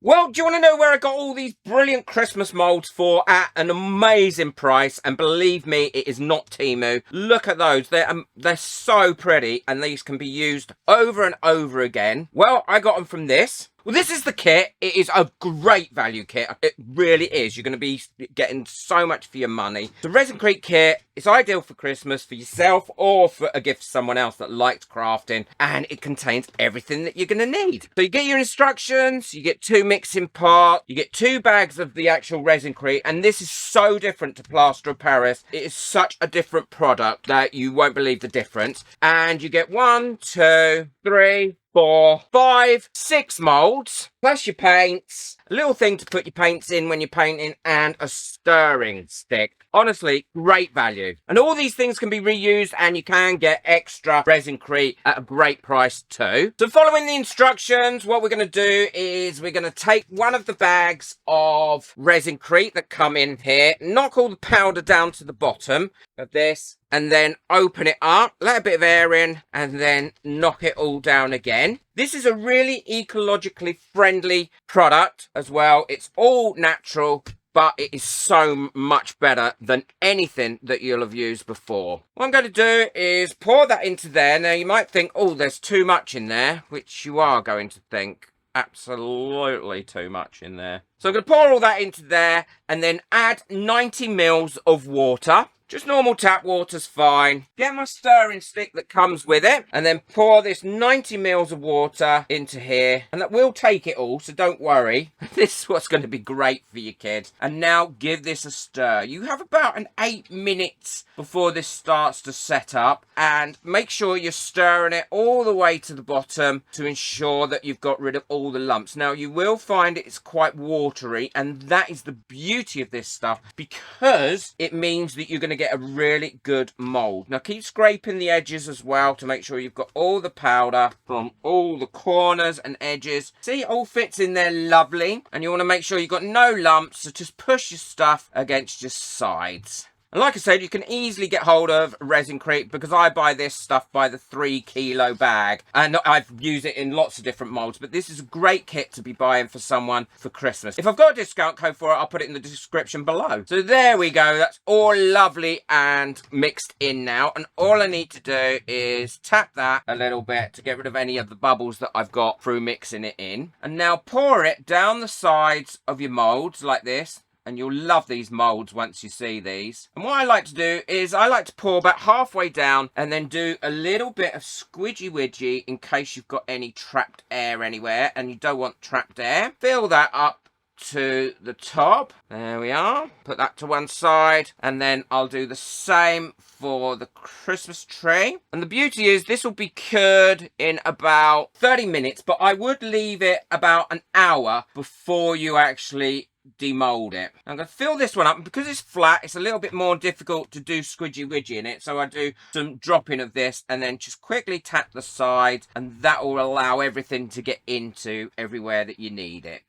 Well, do you want to know where I got all these brilliant Christmas molds for at an amazing price? And believe me, it is not Temu. Look at those. They're so pretty, and these can be used over and over again. Well, I got them from this. Well, this is the kit. It is a great value kit. It really is. You're going to be getting so much for your money. The Resin kit, it's ideal for Christmas, for yourself, or for a gift to someone else that likes crafting. And it contains everything that you're going to need. So you get your instructions, you get 2 mixing parts, you get 2 bags of the actual Resin. And this is so different to Plaster of Paris. It is such a different product that you won't believe the difference. And you get 1, 2, 3, 4, 5, 6 molds, plus your paints, a little thing to put your paints in when you're painting, and a stirring stick. Honestly, great value. And all these things can be reused, and you can get extra Resin at a great price too. So following the instructions, what we're going to do is we're going to take one of the bags of Resin that come in here, knock all the powder down to the bottom of this, and then open it up, let a bit of air in, and then knock it all down again. This is a really ecologically friendly product as well. It's all natural, but it is so much better than anything that you'll have used before. What I'm going to do is pour that into there. Now, you might think, oh, there's too much in there, which you are going to think. Absolutely too much in there. So I'm going to pour all that into there and then add 90 mils of water. Just normal tap water's fine. Get my stirring stick that comes with it and then pour this 90 mils of water into here, and that will take it all, so don't worry. This is what's going to be great for your kids. And now give this a stir. You have about an 8 minutes before this starts to set up, and make sure you're stirring it all the way to the bottom to ensure that you've got rid of all the lumps. Now, you will find it's quite watery, and that is the beauty of this stuff, because it means that you're going to get a really good mold. Now, keep scraping the edges as well to make sure you've got all the powder from all the corners and edges. See, it all fits in there lovely, and you want to make sure you've got no lumps, so just push your stuff against your sides. And like I said, you can easily get hold of Resin because I buy this stuff by the 3 kilo bag. And I've used it in lots of different molds, but this is a great kit to be buying for someone for Christmas. If I've got a discount code for it, I'll put it in the description below. So there we go. That's all lovely and mixed in now. And all I need to do is tap that a little bit to get rid of any of the bubbles that I've got through mixing it in. And now pour it down the sides of your molds like this. And you'll love these molds once you see these. And what I like to do is I like to pour about halfway down and then do a little bit of squidgy widgy in case you've got any trapped air anywhere and you don't want trapped air. Fill that up to the top. There we are. Put that to one side, and then I'll do the same for the Christmas tree. And the beauty is this will be cured in about 30 minutes, but I would leave it about an hour before you actually demold it. I'm going to fill this one up, and because it's flat, it's a little bit more difficult to do squidgy widgy in it, so I do some dropping of this and then just quickly tap the sides, and that will allow everything to get into everywhere that you need it.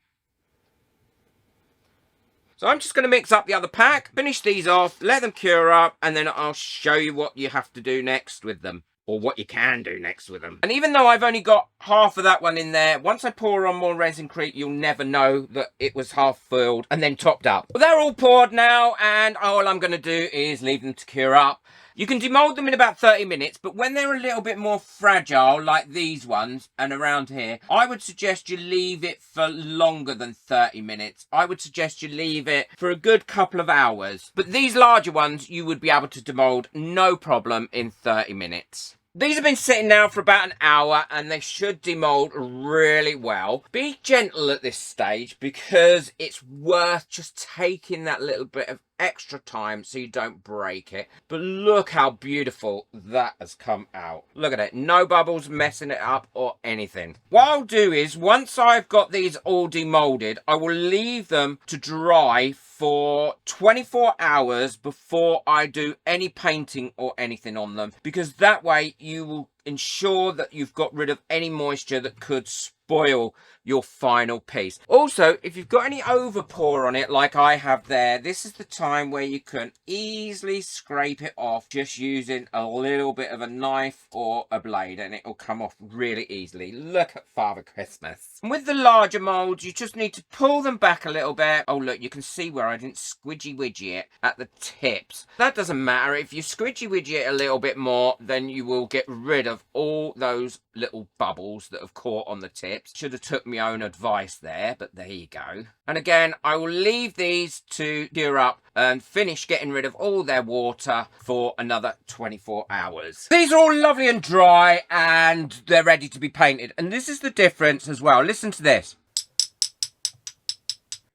So I'm just going to mix up the other pack, finish these off, let them cure up, and then I'll show you what you have to do next with them. Or what you can do next with them. And even though I've only got half of that one in there, once I pour on more Resin you'll never know that it was half filled and then topped up. Well, they're all poured now, and all I'm going to do is leave them to cure up. You can demold them in about 30 minutes, but when they're a little bit more fragile, like these ones and around here, I would suggest you leave it for longer than 30 minutes. I would suggest you leave it for a good couple of hours. But these larger ones, you would be able to demold no problem in 30 minutes. These have been sitting now for about an hour, and they should demold really well. Be gentle at this stage, because it's worth just taking that little bit of extra time so you don't break it. But look how beautiful that has come out. Look at it. No bubbles messing it up or anything. What I'll do is, once I've got these all demolded, I will leave them to dry for 24 hours before I do any painting or anything on them, because that way you will ensure that you've got rid of any moisture that could spoil your final piece. Also, if you've got any over pour on it like I have there, this is the time where you can easily scrape it off just using a little bit of a knife or a blade, and it will come off really easily. Look at Father Christmas. And with the larger molds, you just need to pull them back a little bit. Oh look, you can see where I didn't squidgy widgy it at the tips. That doesn't matter. If you squidgy widgy it a little bit more, then you will get rid of all those little bubbles that have caught on the tips. Should have took my own advice there, but there you go. And again, I will leave these to cure up and finish getting rid of all their water for another 24 hours. These are all lovely and dry and they're ready to be painted. And this is the difference as well. Listen to this.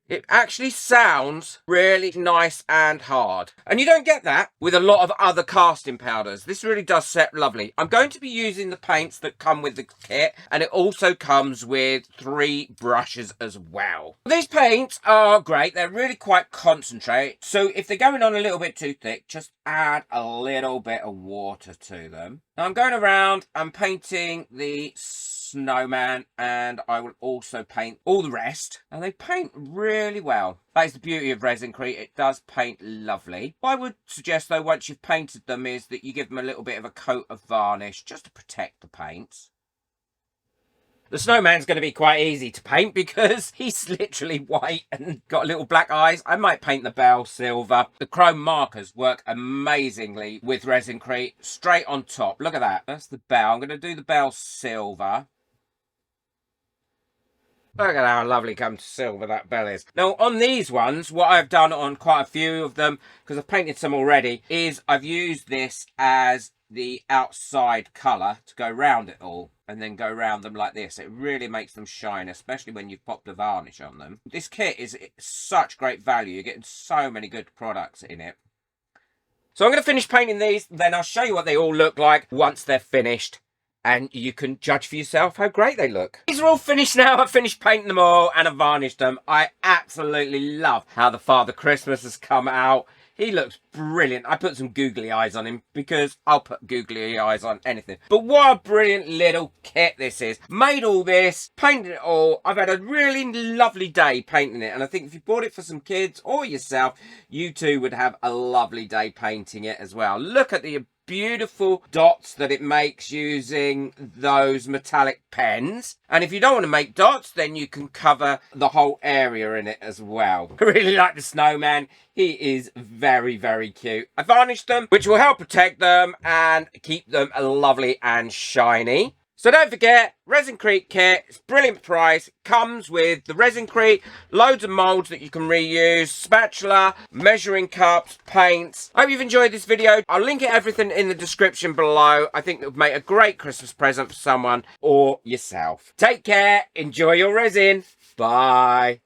It actually sounds really nice and hard. And you don't get that with a lot of other casting powders. This really does set lovely. I'm going to be using the paints that come with the kit, and it also comes with 3 brushes as well. These paints are great. They're really quite concentrate. So if they're going on a little bit too thick, just add a little bit of water to them. Now I'm going around and painting the snowman, and I will also paint all the rest, and they paint really well. That is the beauty of Resincrete. It does paint lovely. What I would suggest though, once you've painted them, is that you give them a little bit of a coat of varnish just to protect the paints. The snowman's going to be quite easy to paint because he's literally white and got little black eyes. I might paint the bell silver. The chrome markers work amazingly with Resincrete. Straight on top. Look at that. That's the bell. I'm going to do the bell silver. Look at how lovely come to silver that bell is. Now, on these ones, what I've done on quite a few of them, because I've painted some already, is I've used this as the outside colour to go round it all, and then go round them like this. It really makes them shine, especially when you've popped the varnish on them. This kit is such great value. You're getting so many good products in it. So I'm going to finish painting these, then I'll show you what they all look like once they're finished. And you can judge for yourself how great they look. These are all finished now. I've finished painting them all and I've varnished them. I absolutely love how the Father Christmas has come out. He looks brilliant. I put some googly eyes on him because I'll put googly eyes on anything. But what a brilliant little kit this is. Made all this, painted it all. I've had a really lovely day painting it. And I think if you bought it for some kids or yourself, you too would have a lovely day painting it as well. Look at the beautiful dots that it makes using those metallic pens. And if you don't want to make dots, then you can cover the whole area in it as well. I really like the snowman. He is very, very cute. I varnished them, which will help protect them and keep them lovely and shiny. So don't forget, Resincrete kit, it's brilliant price, comes with the Resincrete, loads of moulds that you can reuse, spatula, measuring cups, paints. I hope you've enjoyed this video. I'll link everything in the description below. I think it would make a great Christmas present for someone or yourself. Take care, enjoy your resin, bye.